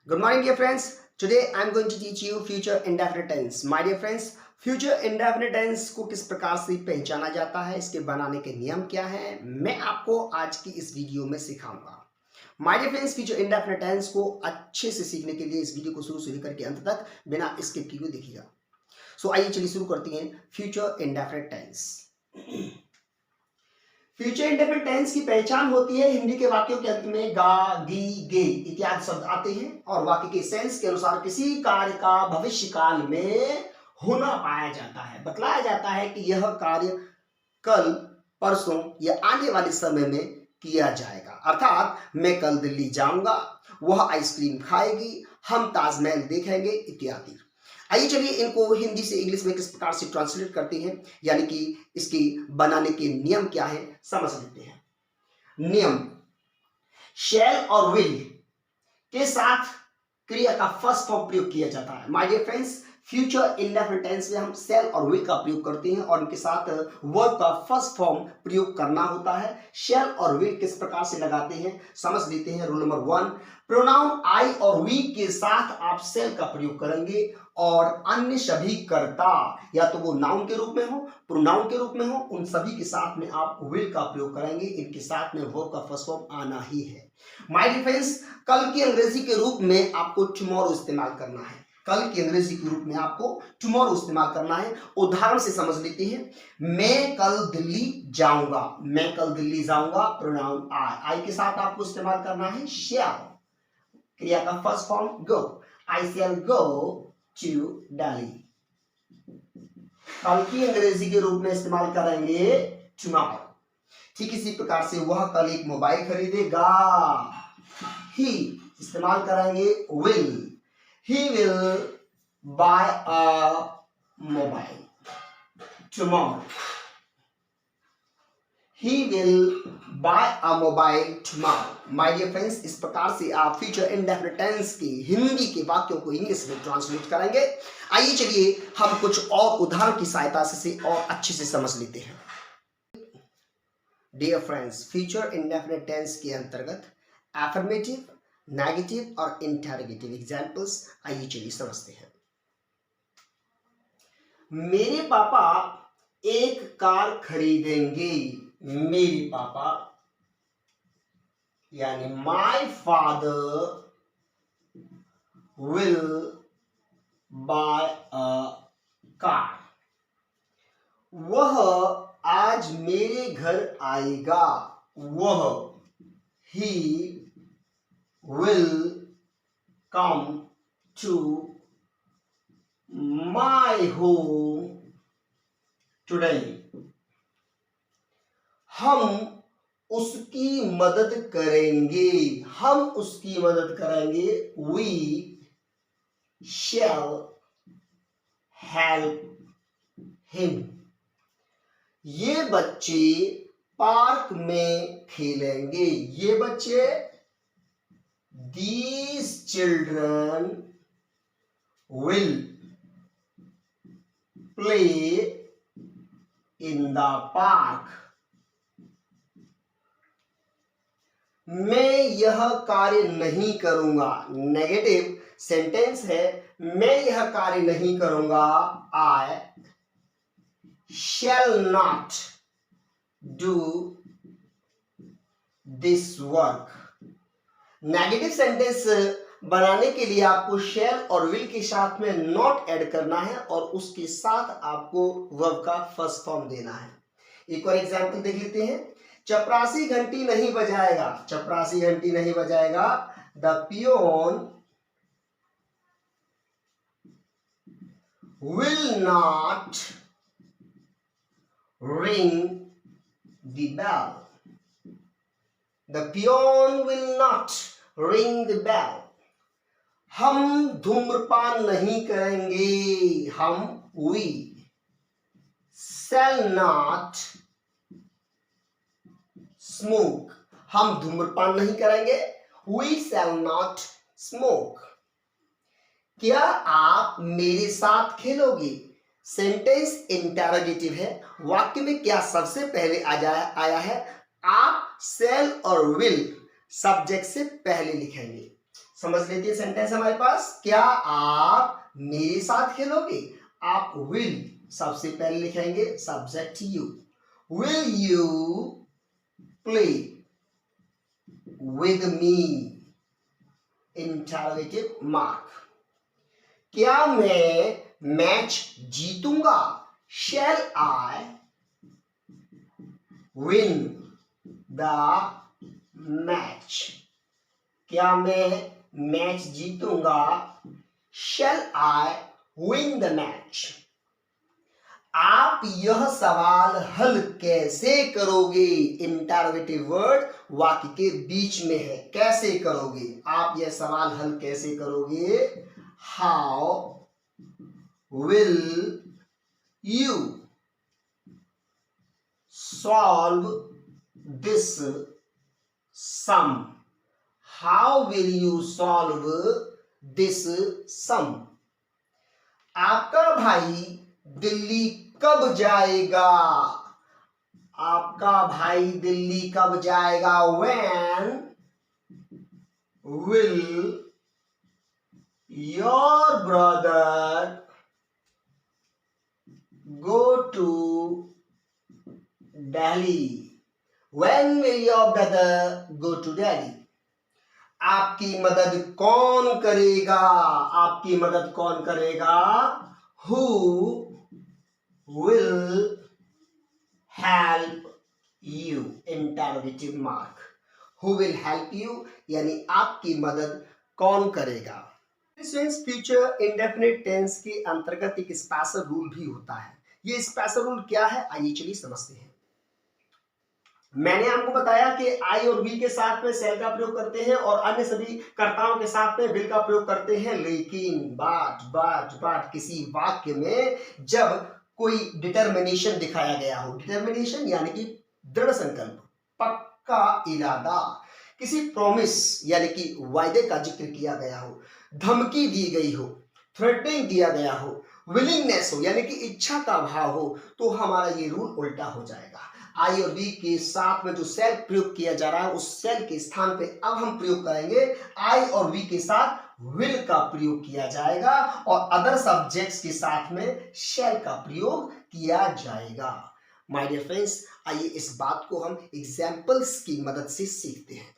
Good morning, dear friends. Today I am going to teach you future indefinite tense. My dear friends, future indefinite tense को किस प्रकार से पहचाना जाता है, इसके बनाने के नियम क्या हैं, मैं आपको आज की इस वीडियो में सिखाऊंगा। My dear friends, future indefinite tense को अच्छे से सीखने के लिए इस वीडियो को शुरू से लेकर के अंत तक बिना स्किप किए देखिएगा। सो आइए चलिए शुरू करते हैं future indefinite tense. Future indefinite tense की पहचान होती है हिंदी के वाक्यों के अंत में गा, गी, गे इत्यादि शब्द आते हैं और वाक्य के सेंस के अनुसार किसी कार्य का भविष्य काल में होना पाया जाता है, बतलाया जाता है कि यह कार्य कल, परसों या आने वाले समय में किया जाएगा। अर्थात मैं कल दिल्ली जाऊंगा, वह आइसक्रीम खाएगी, हम ताजमहल देखेंगे इत्यादि। आइए चलिए इनको हिंदी से इंग्लिश में किस प्रकार से ट्रांसलेट करते हैं, यानी कि इसकी बनाने के नियम क्या है समझ लेते हैं। नियम, शैल और विल के साथ क्रिया का फर्स्ट फॉर्म प्रयोग किया जाता है। My dear friends, future indefinite tense में हम शैल और विल का प्रयोग करते हैं और उनके साथ वर्ब का फर्स्ट फॉर्म प्रयोग करना होता है। शैल और विल किस प्रकार से लगाते हैं समझ लेते हैं। रूल नंबर 1, प्रोनाउन आई और वी के साथ आप शैल का प्रयोग करेंगे और अन्य सभी कर्ता या तो वो नाउन के रूप में हो, प्रोनाउन के रूप में हो, उन सभी के साथ में आप विल का प्रयोग करेंगे। इनके साथ में वर्ब का फर्स्ट फॉर्म आना ही है। माय डियर फ्रेंड्स, कल की अंग्रेजी के रूप में आपको टुमारो इस्तेमाल करना है। कल के अंग्रेजी के रूप में आपको टुमारो इस्तेमाल करना है। उदाहरण से समझ लेते हैं। मैं कल दिल्ली जाऊंगा, मैं कल दिल्ली जाऊंगा, प्रोनाउन आई के साथ आपको इस्तेमाल करना है शैल। क्रिया का first form go, I shall go to Delhi. कल की अंग्रेजी के रूप में इस्तेमाल करेंगे टुमारो। ठीक इसी प्रकार से वह कल एक मोबाइल खरीदेगा, ही इस्तेमाल करेंगे will, he will buy a mobile tomorrow. He will buy a mobile tomorrow. My dear friends, इस प्रकार से आप फ्यूचर इंडेफिनिट टेंस के हिंदी के वाक्यों को इंग्लिश में ट्रांसलेट करेंगे। आइए चलिए हम कुछ और उदाहरण की सहायता से और अच्छे से समझ लेते हैं। Dear friends, future indefinite tense के अंतर्गत एफर्मेटिव, नेगेटिव और इंटरोगेटिव एग्जाम्पल्स आइए चलिए समझते हैं। मेरे पापा एक कार खरीदेंगे, मेरे पापा यानी my father will buy a car. वह आज मेरे घर आएगा, वह ही will come to my home today. हम उसकी मदद करेंगे, हम उसकी मदद करेंगे, we shall help him. ये बच्चे पार्क में खेलेंगे, ये बच्चे these children will play in the park. मैं यह कार्य नहीं करूंगा, नेगेटिव सेंटेंस है, मैं यह कार्य नहीं करूंगा, I shall not do this work. Negative sentence बनाने के लिए आपको शैल और विल के साथ में नॉट ऐड करना है और उसके साथ आपको वर्ब का फर्स्ट फॉर्म देना है। एक और एग्जांपल देख लेते हैं। चपरासी घंटी नहीं बजाएगा, चपरासी घंटी नहीं बजाएगा, the peon will not ring the bell, The peon will not ring the bell. हम धूम्रपान नहीं करेंगे, हम we shall not smoke. हम धूम्रपान नहीं करेंगे, we shall not smoke. क्या आप मेरे साथ खेलोगे? सेंटेंस इंटरोगेटिव है। वाक्य में क्या सबसे पहले आया है? आप शैल और विल सब्जेक्ट से पहले लिखेंगे। समझ लेते हैं सेंटेंस हमारे पास। क्या आप मेरे साथ खेलोगे? आप विल सबसे पहले लिखेंगे subject you. Will you play with me? Interrogative mark. क्या मैं मैच जीतूंगा? Shall I win the match? क्या मैं मैच जीतूंगा? Shall I win the match? आप यह सवाल हल कैसे करोगे? इंटरोगेटिव वर्ड वाक्य के बीच में है। कैसे करोगे? आप यह सवाल हल कैसे करोगे? How will you solve this sum? How will you solve this sum? आपका भाई दिल्ली कब जाएगा? आपका भाई दिल्ली कब जाएगा? When will your brother go to Delhi? When will your brother go to Delhi? आपकी मदद कौन करेगा? आपकी मदद कौन करेगा? Who will help you? Interrogative mark. Who will help you यानी आपकी मदद कौन करेगा? फ्यूचर इंडेफिनिट टेंस के अंतर्गत एक स्पेशल रूल भी होता है। ये स्पेशल रूल क्या है? आइए चलिए समझते हैं। मैंने आपको बताया कि आई और वी के साथ में सेल का प्रयोग करते हैं और अन्य सभी कर्ताओं के साथ में विल का प्रयोग करते हैं, लेकिन बाट किसी वाक्य में जब कोई डिटर्मिनेशन दिखाया गया हो, डिटर्मिनेशन यानी कि दृढ़ संकल्प, पक्का इरादा, किसी प्रॉमिस यानी कि वायदे का जिक्र किया गया हो, धमकी दी गई हो, थ्रेटनिंग किया गया हो, विलिंगनेस हो यानी कि इच्छा का भाव हो, तो हमारा ये रूल उल्टा हो जाएगा। आई और वी के साथ में जो सेल प्रयोग किया जा रहा है उस सेल के स्थान पे अब हम प्रयोग करेंगे आई और वी के साथ विल का प्रयोग किया जाएगा और अदर सब्जेक्ट्स के साथ में शैल का प्रयोग किया जाएगा। माय डियर फ्रेंड्स, आइए इस बात को हम एग्जाम्पल्स की मदद से सीखते हैं।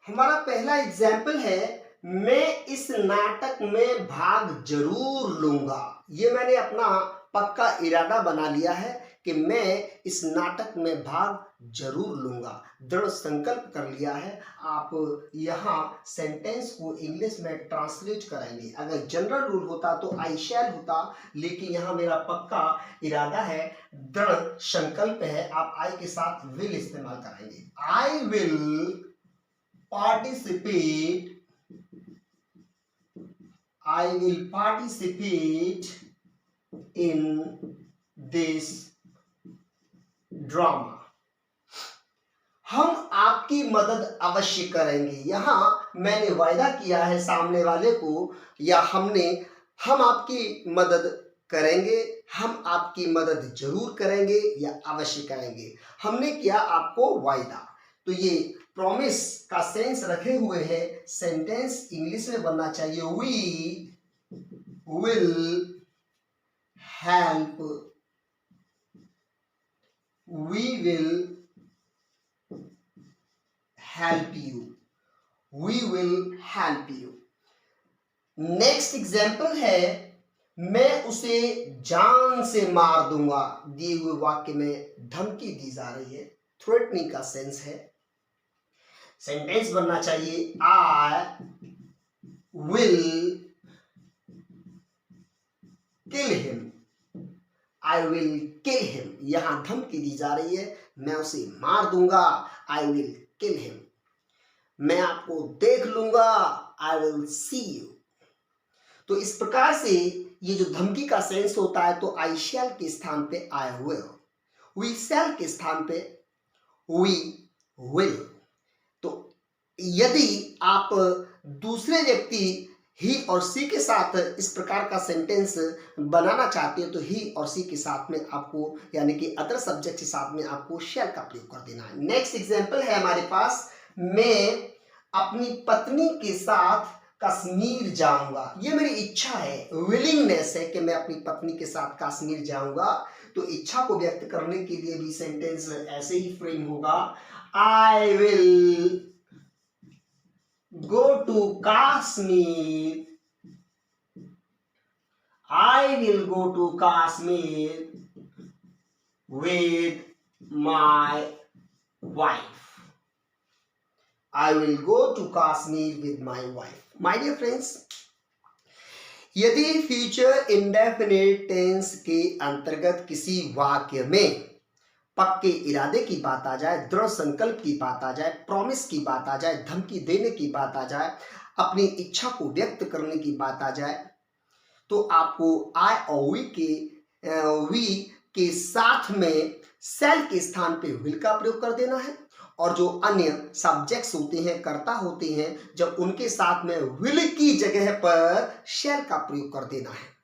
हमारा पहला एग्जाम्पल है, मैं इस नाटक में भाग जरूर लूंगा। ये मैंने अपना पक्का इरादा बना लिया है कि मैं इस नाटक में भाग जरूर लूंगा, दृढ़ संकल्प कर लिया है। आप यहाँ सेंटेंस को इंग्लिश में ट्रांसलेट करेंगे। अगर जनरल रूल होता तो आई शैल होता, लेकिन यहाँ मेरा पक्का इरादा है, दृढ़ संकल्प है। आप आई के साथ विल इस्तेमाल करेंगे। I will participate in this drama. हम आपकी मदद अवश्य करेंगे। यहां मैंने वायदा किया है सामने वाले को, या हम आपकी मदद करेंगे, हम आपकी मदद जरूर करेंगे या अवश्य करेंगे। हमने किया आपको वायदा, तो ये प्रॉमिस का सेंस रखे हुए है। सेंटेंस इंग्लिश में बनना चाहिए, we will help you. We will help you. Next example है, मैं उसे जान से मार दूंगा। दिए हुए वाक्य में धमकी दी जा रही है, थ्रेटनिंग का सेंस है। सेंटेंस बनना चाहिए, I will kill him. I will kill him, यहां धमकी दी जा रही है, मैं उसे मार दूंगा। I will kill him. मैं आपको देख लूंगा, आई विल सी यू। तो इस प्रकार से ये जो धमकी का सेंस होता है, तो आई शैल के स्थान पे आई विल, वी शैल के स्थान पे वी विल। तो यदि आप दूसरे व्यक्ति ही और सी के साथ इस प्रकार का सेंटेंस बनाना चाहते हो, तो ही और सी के साथ में आपको यानी कि अदर सब्जेक्ट के साथ में आपको शैल का प्रयोग कर देना है। नेक्स्ट एग्जांपल है हमारे पास, मैं अपनी पत्नी के साथ कश्मीर जाऊंगा। ये मेरी इच्छा है, विलिंगनेस है कि मैं अपनी पत्नी के साथ कश्मीर जाऊंगा। तो इच्छा को व्यक्त करने के लिए भी सेंटेंस ऐसे ही फ्रेम होगा, I will go to Kashmir, I will go to Kashmir with my wife. I will go to Kashmir with my wife. My dear friends, यदि फ्यूचर इंडेफिनिट टेंस के अंतर्गत किसी वाक्य में पक्के इरादे की बात आ जाए, दृढ़ संकल्प की बात आ जाए, प्रॉमिस की बात आ जाए, धमकी देने की बात आ जाए, अपनी इच्छा को व्यक्त करने की बात आ जाए, तो आपको आई और वी के साथ में सेल के स्थान पे विल का प्रयोग कर देना है। और जो अन्य सब्जेक्ट्स होते हैं, कर्ता होते हैं, जब उनके साथ में विल की जगह पर शेल का प्रयोग कर देना है।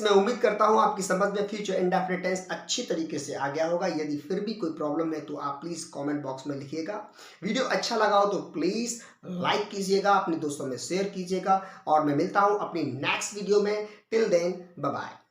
मैं उम्मीद करता हूं आपकी समझ में फ्यूचर इंडेफिनिट टेंस अच्छी तरीके से आ गया होगा। यदि फिर भी कोई प्रॉब्लम है तो आप प्लीज कमेंट बॉक्स में लिखिएगा। वीडियो अच्छा लगा हो तो प्लीज लाइक कीजिएगा, अपने दोस्तों में शेयर कीजिएगा, और मैं मिलता हूं अपनी नेक्स्ट वीडियो में। Till then bye bye.